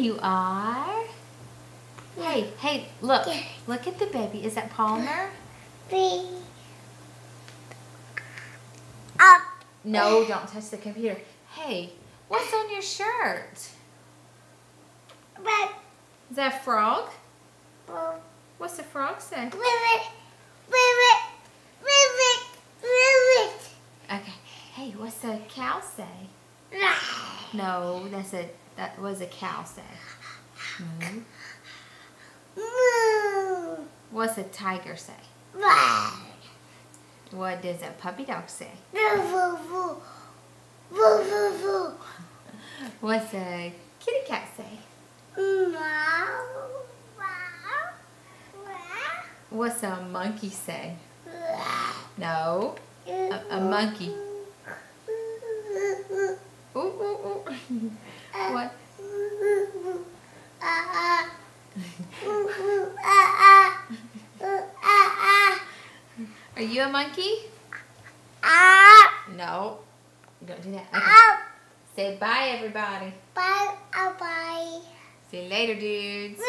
you are. Hey, look. Look at the baby. Is that Palmer? Up. No, don't touch the computer. Hey, what's on your shirt? Is that a frog? What's the frog say? Okay. Hey, what's the cow say? No, that was a cow say. What's a tiger say? What does a puppy dog say? What's a kitty cat say? What's a monkey say? No, a monkey. Ooh, ooh, ooh. What? Are you a monkey? No. Don't do that. Okay. Say bye, everybody. Bye. See you later, dudes.